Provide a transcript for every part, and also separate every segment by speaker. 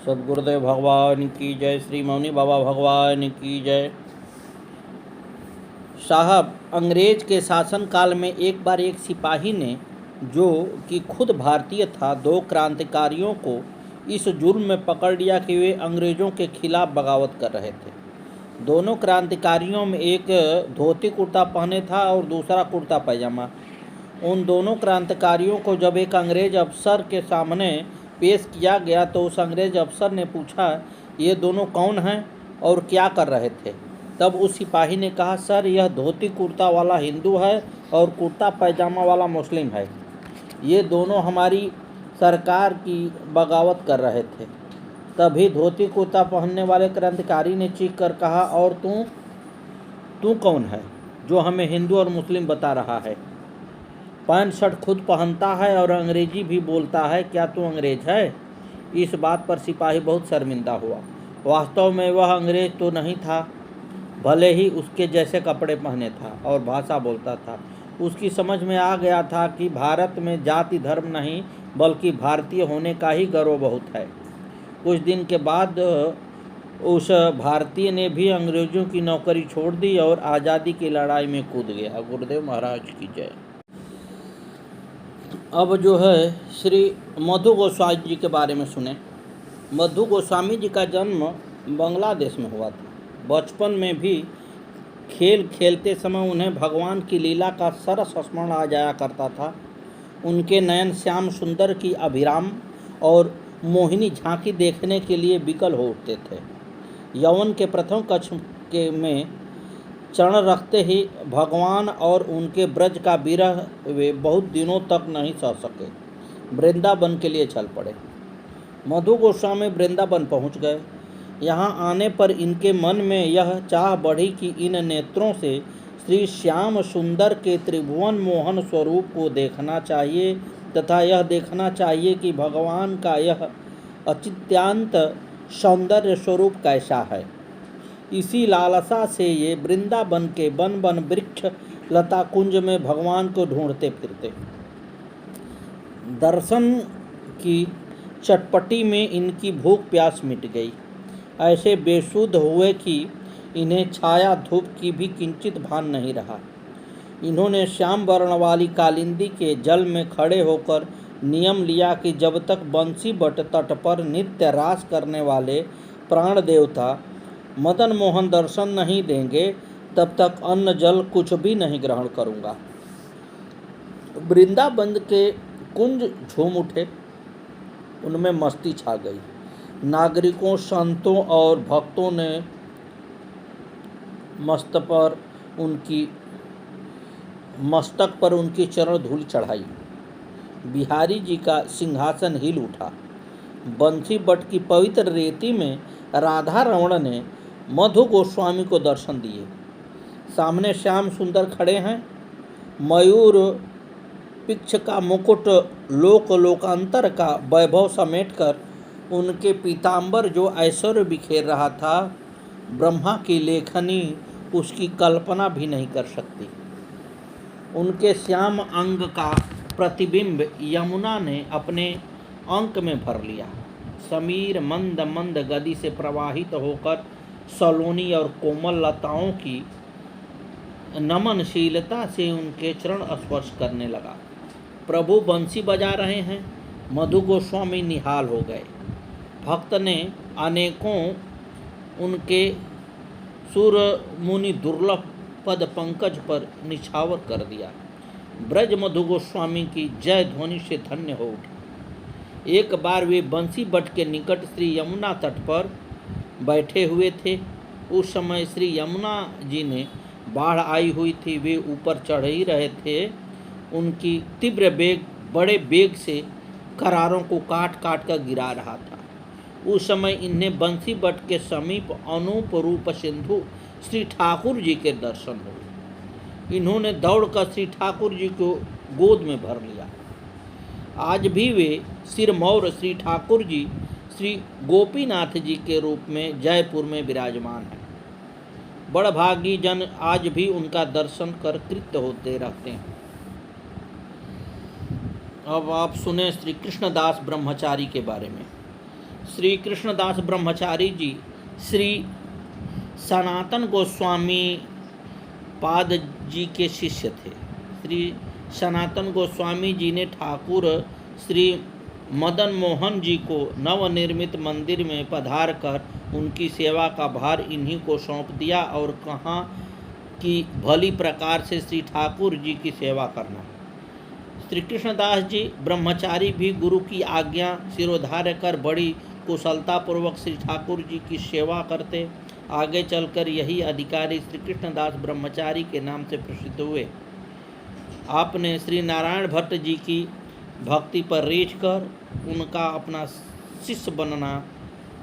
Speaker 1: सद्गुरुदेव भगवान की जय। श्री मौनी बाबा भगवान की जय। साहब, अंग्रेज के शासनकाल में एक बार एक सिपाही ने, जो कि खुद भारतीय था, दो क्रांतिकारियों को इस जुर्म में पकड़ लिया कि वे अंग्रेज़ों के खिलाफ बगावत कर रहे थे। दोनों क्रांतिकारियों में एक धोती कुर्ता पहने था और दूसरा कुर्ता पैजामा। उन दोनों क्रांतिकारियों को जब एक अंग्रेज अफसर के सामने पेश किया गया तो उस अंग्रेज अफसर ने पूछा, ये दोनों कौन हैं और क्या कर रहे थे। तब उस सिपाही ने कहा, सर, यह धोती कुर्ता वाला हिंदू है और कुर्ता पैजामा वाला मुस्लिम है। ये दोनों हमारी सरकार की बगावत कर रहे थे। तभी धोती कुर्ता पहनने वाले क्रांतिकारी ने चीख कर कहा, और तू कौन है जो हमें हिंदू और मुस्लिम बता रहा है? पैंट शर्ट खुद पहनता है और अंग्रेजी भी बोलता है, क्या तू अंग्रेज है? इस बात पर सिपाही बहुत शर्मिंदा हुआ। वास्तव में वह अंग्रेज तो नहीं था, भले ही उसके जैसे कपड़े पहने था और भाषा बोलता था। उसकी समझ में आ गया था कि भारत में जाति धर्म नहीं बल्कि भारतीय होने का ही गर्व बहुत है। कुछ दिन के बाद उस भारतीय ने भी अंग्रेज़ों की नौकरी छोड़ दी और आज़ादी की लड़ाई में कूद गया। गुरुदेव महाराज की जय। अब जो है श्री मधु गोस्वामी जी के बारे में सुने। मधु गोस्वामी जी का जन्म बांग्लादेश में हुआ था। बचपन में भी खेल खेलते समय उन्हें भगवान की लीला का सरस स्मरण आ जाया करता था। उनके नयन श्याम सुंदर की अभिराम और मोहिनी झांकी देखने के लिए विकल हो उठते थे। यौवन के प्रथम कक्ष में चरण रखते ही भगवान और उनके ब्रज का विरह वे बहुत दिनों तक नहीं सह सके। वृंदावन के लिए चल पड़े। मधु गोस्वामी वृंदावन पहुंच गए। यहाँ आने पर इनके मन में यह चाह बढ़ी कि इन नेत्रों से श्री श्याम सुंदर के त्रिभुवन मोहन स्वरूप को देखना चाहिए तथा यह देखना चाहिए कि भगवान का यह अचिंत्यान्त सौंदर्य स्वरूप कैसा है। इसी लालसा से ये वृंदावन के वन वन वृक्ष लता कुंज में भगवान को ढूंढते फिरते। दर्शन की चटपटी में इनकी भूख प्यास मिट गई। ऐसे बेसुध हुए कि इन्हें छाया धूप की भी किंचित भान नहीं रहा। इन्होंने श्याम वर्ण वाली कालिंदी के जल में खड़े होकर नियम लिया कि जब तक बंसी बट तट पर नित्य रास करने वाले प्राण देवता मदन मोहन दर्शन नहीं देंगे तब तक अन्न जल कुछ भी नहीं ग्रहण करूँगा। वृंदावन के कुंज झूम उठे, उनमें मस्ती छा गई। नागरिकों, संतों और भक्तों ने मस्तक पर उनकी चरण धूल चढ़ाई। बिहारी जी का सिंहासन हिल उठा। बंसी बट की पवित्र रेती में राधा रमण ने मधु गोस्वामी को दर्शन दिए। सामने श्याम सुंदर खड़े हैं। मयूर पिक्ष का मुकुट लोकांतर का वैभव समेटकर उनके पीताम्बर जो ऐश्वर्य बिखेर रहा था, ब्रह्मा की लेखनी उसकी कल्पना भी नहीं कर सकती। उनके श्याम अंग का प्रतिबिंब यमुना ने अपने अंक में भर लिया। समीर मंद मंद गति से प्रवाहित होकर सलोनी और कोमल लताओं की नमनशीलता से उनके चरण स्पर्श करने लगा। प्रभु बंसी बजा रहे हैं। मधु गोस्वामी निहाल हो गए। भक्त ने अनेकों उनके सुर मुनि दुर्लभ पद पंकज पर निछावर कर दिया। ब्रज मधु गोस्वामी की जय ध्वनि से धन्य हो उठे। एक बार वे बंसी बट के निकट श्री यमुना तट पर बैठे हुए थे। उस समय श्री यमुना जी ने बाढ़ आई हुई थी। वे ऊपर चढ़ ही रहे थे। उनकी तीव्र वेग बड़े वेग से करारों को काट काट कर गिरा रहा था। उस समय इन्हें बंसी बट के समीप अनूप रूप सिंधु श्री ठाकुर जी के दर्शन हुए। इन्होंने दौड़कर श्री ठाकुर जी को गोद में भर लिया। आज भी वे सिरमौर श्री ठाकुर जी श्री गोपीनाथ जी के रूप में जयपुर में विराजमान हैं। बड़भागी जन आज भी उनका दर्शन कर कृत्य होते रहते हैं। अब आप सुने श्री कृष्णदास ब्रह्मचारी के बारे में। श्री कृष्णदास ब्रह्मचारी जी श्री सनातन गोस्वामी पाद जी के शिष्य थे। श्री सनातन गोस्वामी जी ने ठाकुर श्री मदन मोहन जी को नवनिर्मित मंदिर में पधार कर उनकी सेवा का भार इन्हीं को सौंप दिया और कहा कि भली प्रकार से श्री ठाकुर जी की सेवा करना। श्री कृष्णदास जी ब्रह्मचारी भी गुरु की आज्ञा सिरोधार्य कर बड़ी कुशलतापूर्वक श्री ठाकुर जी की सेवा करते। आगे चलकर यही अधिकारी श्री कृष्णदास ब्रह्मचारी के नाम से प्रसिद्ध हुए। आपने श्री नारायण भट्ट जी की भक्ति पर रीझ कर उनका अपना शिष्य बनना,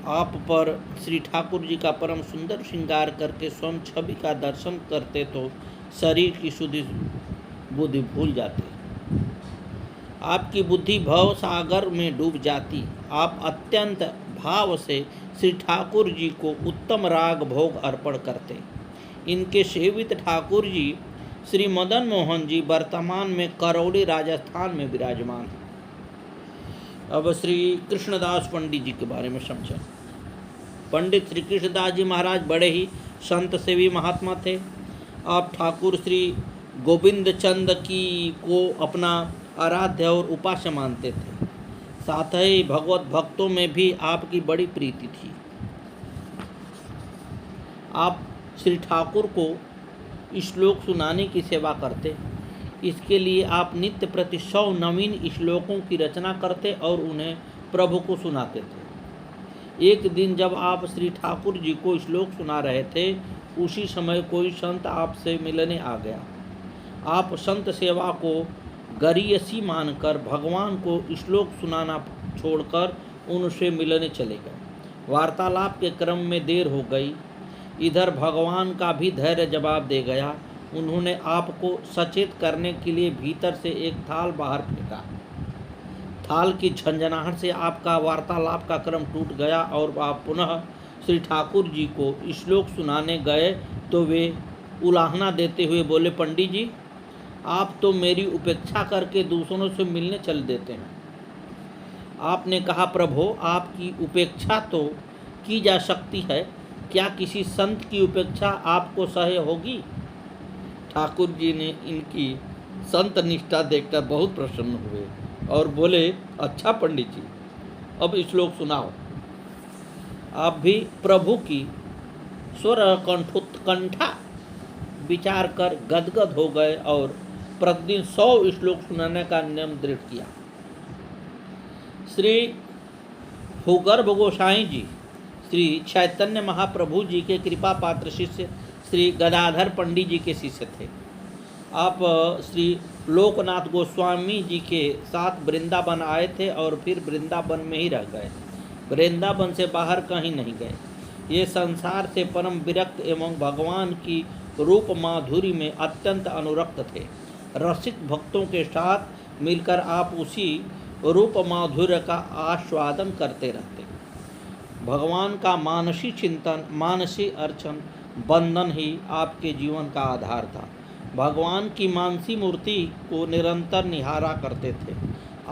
Speaker 1: आप पर श्री ठाकुर जी का परम सुंदर श्रृंगार करके स्वयं छवि का दर्शन करते तो शरीर की शुद्धि बुद्धि भूल जाती, आपकी बुद्धि भव सागर में डूब जाती। आप अत्यंत भाव से श्री ठाकुर जी को उत्तम राग भोग अर्पण करते। इनके सेवित ठाकुर जी श्री मदन मोहन जी वर्तमान में करौली राजस्थान में विराजमान हैं। अब श्री कृष्णदास पंडित जी के बारे में समझें। पंडित श्री कृष्णदास जी महाराज बड़े ही संत सेवी महात्मा थे। आप ठाकुर श्री गोविंद चंद की को अपना आराध्य और उपास्य मानते थे। साथ ही भगवत भक्तों में भी आपकी बड़ी प्रीति थी। आप श्री ठाकुर को श्लोक सुनाने की सेवा करते। इसके लिए आप नित्य प्रति 100 नवीन श्लोकों की रचना करते और उन्हें प्रभु को सुनाते थे। एक दिन जब आप श्री ठाकुर जी को श्लोक सुना रहे थे, उसी समय कोई संत आपसे मिलने आ गया। आप संत सेवा को गरियसी मानकर भगवान को श्लोक सुनाना छोड़कर उनसे मिलने चले गए। वार्तालाप के क्रम में देर हो गई। इधर भगवान का भी धैर्य जवाब दे गया। उन्होंने आपको सचेत करने के लिए भीतर से एक थाल बाहर फेंका। थाल की झंझनाहट से आपका वार्तालाप का क्रम टूट गया और आप पुनः श्री ठाकुर जी को श्लोक सुनाने गए तो वे उलाहना देते हुए बोले, पंडित जी, आप तो मेरी उपेक्षा करके दूसरों से मिलने चल देते हैं। आपने कहा, प्रभु, आपकी उपेक्षा तो की जा सकती है, क्या किसी संत की उपेक्षा आपको सह्य होगी? ठाकुर जी ने इनकी संत निष्ठा देखकर बहुत प्रसन्न हुए और बोले, अच्छा पंडित जी, अब श्लोक सुनाओ। आप भी प्रभु की स्वर कंठा विचार कर गदगद हो गए और प्रतिदिन 100 श्लोक सुनाने का नियम दृढ़ किया। श्री भूगर्भ गोसाई जी श्री चैतन्य महाप्रभु जी के कृपा पात्र शिष्य श्री गदाधर पंडित जी के शिष्य थे। आप श्री लोकनाथ गोस्वामी जी के साथ वृंदावन आए थे और फिर वृंदावन में ही रह गए। वृंदावन से बाहर कहीं नहीं गए। ये संसार से परम विरक्त एवं भगवान की रूप माधुरी में अत्यंत अनुरक्त थे। रसिक भक्तों के साथ मिलकर आप उसी रूप माधुर्य का आस्वादन करते रहते। भगवान का मानसी चिंतन, मानसी अर्चन, बंधन ही आपके जीवन का आधार था। भगवान की मानसी मूर्ति को निरंतर निहारा करते थे।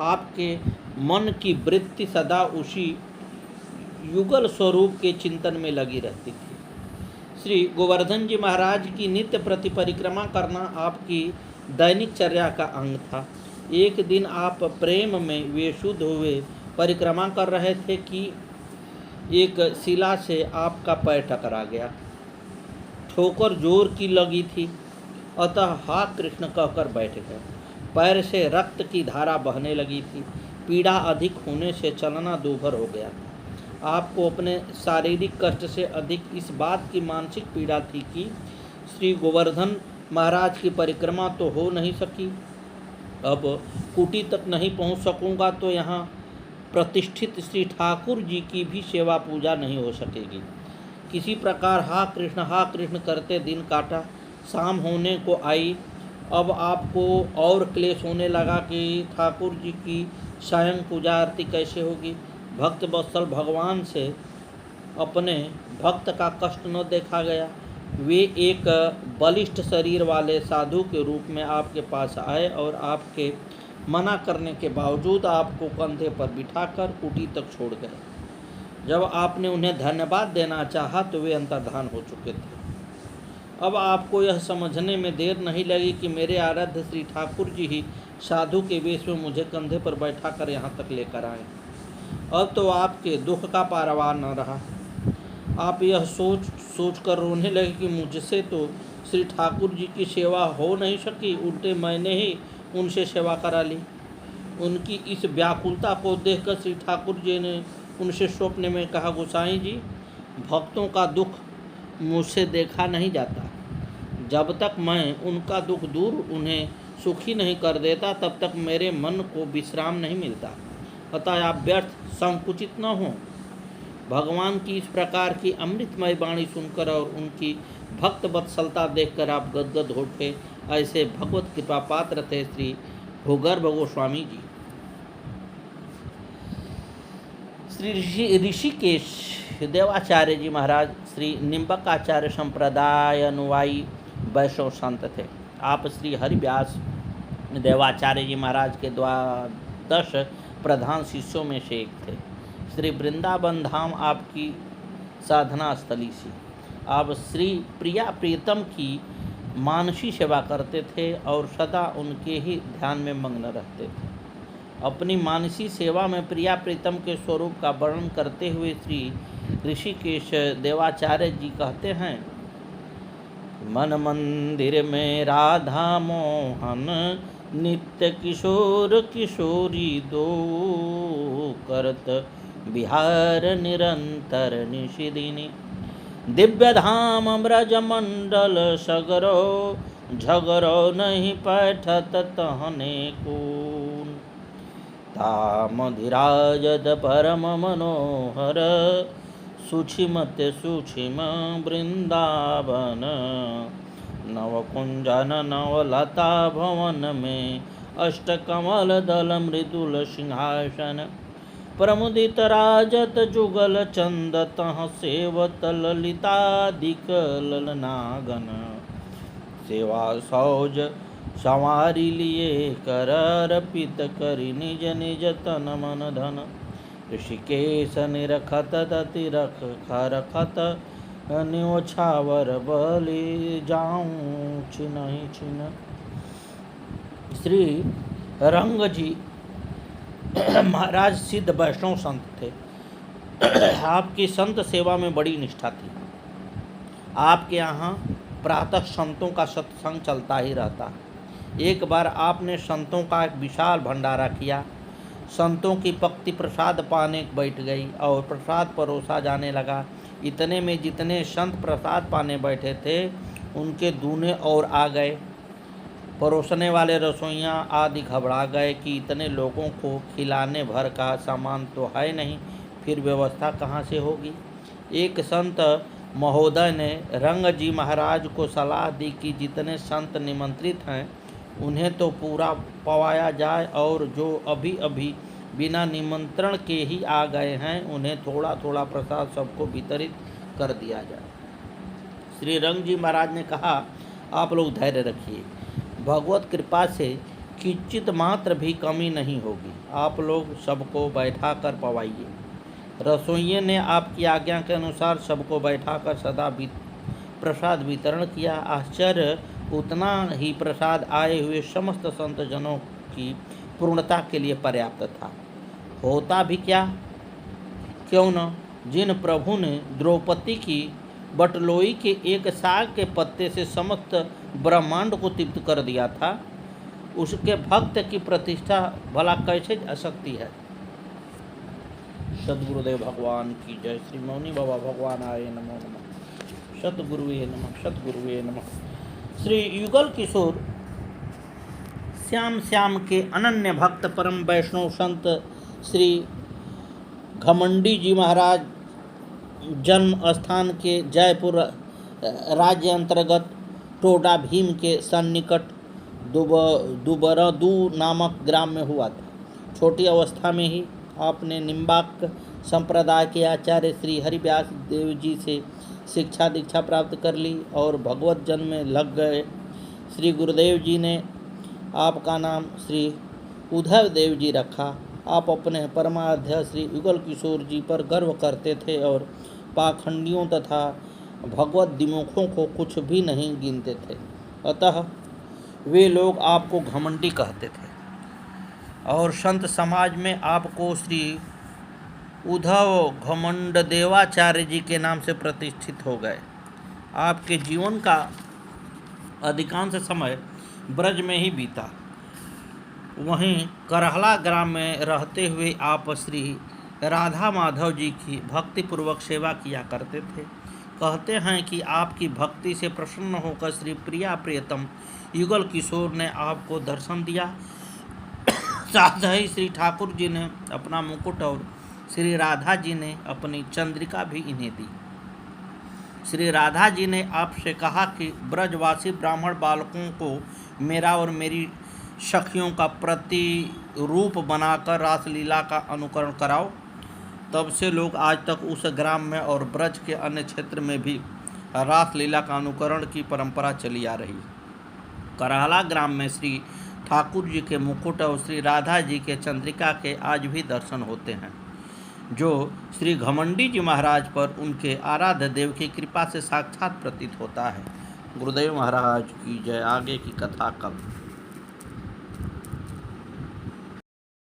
Speaker 1: आपके मन की वृत्ति सदा उसी युगल स्वरूप के चिंतन में लगी रहती थी। श्री गोवर्धन जी महाराज की नित्य प्रति परिक्रमा करना आपकी दैनिक चर्या का अंग था। एक दिन आप प्रेम में विशुद्ध हुए परिक्रमा कर रहे थे कि एक शिला से आपका पैर टकरा गया। ठोकर जोर की लगी थी, अतः हा कृष्ण कहकर बैठ गए। पैर से रक्त की धारा बहने लगी थी। पीड़ा अधिक होने से चलना दूभर हो गया था। आपको अपने शारीरिक कष्ट से अधिक इस बात की मानसिक पीड़ा थी कि श्री गोवर्धन महाराज की परिक्रमा तो हो नहीं सकी, अब कुटी तक नहीं पहुंच सकूंगा तो यहाँ प्रतिष्ठित श्री ठाकुर जी की भी सेवा पूजा नहीं हो सकेगी। किसी प्रकार हा कृष्ण करते दिन काटा। शाम होने को आई। अब आपको और क्लेश होने लगा कि ठाकुर जी की स्वयं पूजा आरती कैसे होगी। भक्त वत्सल भगवान से अपने भक्त का कष्ट न देखा गया। वे एक बलिष्ठ शरीर वाले साधु के रूप में आपके पास आए और आपके मना करने के बावजूद आपको कंधे पर बिठाकर कुटी तक छोड़ गए। जब आपने उन्हें धन्यवाद देना चाहा तो वे अंतर्धान हो चुके थे। अब आपको यह समझने में देर नहीं लगी कि मेरे आराध्य श्री ठाकुर जी ही साधु के वेश में मुझे कंधे पर बैठा कर यहाँ तक लेकर आए। अब तो आपके दुख का पारावार न रहा। आप यह सोच कर रोने लगे कि मुझसे तो श्री ठाकुर जी की सेवा हो नहीं सकी, उल्टे मैंने ही उनसे सेवा करा ली। उनकी इस व्याकुलता को देखकर श्री ठाकुर जी ने उनसे स्वप्न में कहा, गोसाई जी, भक्तों का दुख मुझसे देखा नहीं जाता। जब तक मैं उनका दुख दूर उन्हें सुखी नहीं कर देता तब तक मेरे मन को विश्राम नहीं मिलता। अतः आप व्यर्थ संकुचित न हों। भगवान की इस प्रकार की अमृतमय वाणी सुनकर और उनकी भक्त वत्सलता देखकर आप गदगद हो उठे। ऐसे भगवत कृपा पात्र थे श्री भूगर्भ गोस्वामी जी। श्री ऋषिकेश देवाचार्य जी महाराज श्री निम्बकाचार्य संप्रदाय अनुयायी वैष्णव संत थे। आप श्री हरिव्यास देवाचार्य जी महाराज के 10 प्रधान शिष्यों में से एक थे। श्री वृंदावन धाम आपकी साधना स्थली सी। आप श्री प्रिया प्रीतम की मानसी सेवा करते थे और सदा उनके ही ध्यान में मग्न रहते थे। अपनी मानसी सेवा में प्रिया प्रीतम के स्वरूप का वर्णन करते हुए श्री ऋषिकेश देवाचार्य जी कहते हैं, मन मंदिर में राधा मोहन नित्य किशोर किशोरी दो करत बिहार निरंतर निशिदिनी दिव्य धाम ब्रज मंडल सगरो झगरो नहीं पैठत तहने कून तामधिराजद परम मनोहर सुछिमत सुछिम वृंदावन नवकुंजन नवलता भवन में अष्टकमल दल मृदुल सिंहासन प्रमुदित राजत जुगल चंद तह सेवत ललितादिक ललनागन सेवा सौज संवारी लिए कर अर्पित करि निज निज तन मन धन ऋषिकेश निरखत दति रख खरखत न्योछावर बलि जाऊं छिनहि छिन। श्री रंग जी महाराज सिद्ध वैष्णव संत थे। आपकी संत सेवा में बड़ी निष्ठा थी। आपके यहाँ प्रातः संतों का सत्संग चलता ही रहता। एक बार आपने संतों का एक विशाल भंडारा किया। संतों की पक्ति प्रसाद पाने बैठ गई और प्रसाद परोसा जाने लगा। इतने में जितने संत प्रसाद पाने बैठे थे उनके दूने और आ गए। परोसने वाले रसोइयाँ आदि घबरा गए कि इतने लोगों को खिलाने भर का सामान तो है नहीं, फिर व्यवस्था कहाँ से होगी। एक संत महोदय ने रंग जी महाराज को सलाह दी कि जितने संत निमंत्रित हैं उन्हें तो पूरा पवाया जाए और जो अभी अभी बिना निमंत्रण के ही आ गए हैं उन्हें थोड़ा थोड़ा प्रसाद सबको वितरित कर दिया जाए। श्री रंग जी महाराज ने कहा, आप लोग धैर्य रखिए, भगवत कृपा से किंचित मात्र भी कमी नहीं होगी। आप लोग सबको बैठा कर पवाइए। रसोइये ने आपकी आज्ञा के अनुसार सबको बैठाकर सदा प्रसाद वितरण किया। आश्चर्य, उतना ही प्रसाद आए हुए समस्त संत जनों की पूर्णता के लिए पर्याप्त था। होता भी क्या, क्यों न जिन प्रभु ने द्रौपदी की बटलोई के एक साग के पत्ते से समस्त ब्रह्मांड को तृप्त कर दिया था, उसके भक्त की प्रतिष्ठा भला कैसे जा सकती है। सद्गुरुदेव भगवान की जय। श्री मौनी बाबा भगवान आए नमो नमः। सतगुरुवे नमः, सतगुरुवे नमः। श्री युगल किशोर श्याम के अनन्य भक्त परम वैष्णव संत श्री घमंडी जी महाराज जन्म स्थान के जयपुर राज्य अंतर्गत टोडा भीम के सन्निकट दुबरदू नामक ग्राम में हुआ था। छोटी अवस्था में ही आपने निम्बाक संप्रदाय के आचार्य श्री हरिव्यास देव जी से शिक्षा दीक्षा प्राप्त कर ली और भगवत जन में लग गए। श्री गुरुदेव जी ने आपका नाम श्री उद्धव देव जी रखा आप अपने परमाध्याय श्री युगल किशोर जी पर गर्व करते थे और पाखंडियों तथा भगवत विमुखों को कुछ भी नहीं गिनते थे। अतः वे लोग आपको घमंडी कहते थे और संत समाज में आपको श्री उद्धव घमंडदेवाचार्य जी के नाम से प्रतिष्ठित हो गए। आपके जीवन का अधिकांश समय ब्रज में ही बीता। वहीं करहला ग्राम में रहते हुए आप श्री राधा माधव जी की भक्तिपूर्वक सेवा किया करते थे। कहते हैं कि आपकी भक्ति से प्रसन्न होकर श्री प्रिया प्रियतम युगल किशोर ने आपको दर्शन दिया। साथ ही श्री ठाकुर जी ने अपना मुकुट और श्री राधा जी ने अपनी चंद्रिका भी इन्हें दी। श्री राधा जी ने आपसे कहा कि ब्रजवासी ब्राह्मण बालकों को मेरा और मेरी सखियों का प्रतिरूप बनाकर रासलीला का अनुकरण कराओ। तब से लोग आज तक उस ग्राम में और ब्रज के अन्य क्षेत्र में भी रासलीला का अनुकरण की परंपरा चली आ रही। करहला ग्राम में श्री ठाकुर जी के मुकुट और श्री राधा जी के चंद्रिका के आज भी दर्शन होते हैं, जो श्री घमंडी जी महाराज पर उनके आराध्य देव की कृपा से साक्षात प्रतीत होता है। गुरुदेव महाराज की जय। आगे की कथा कल।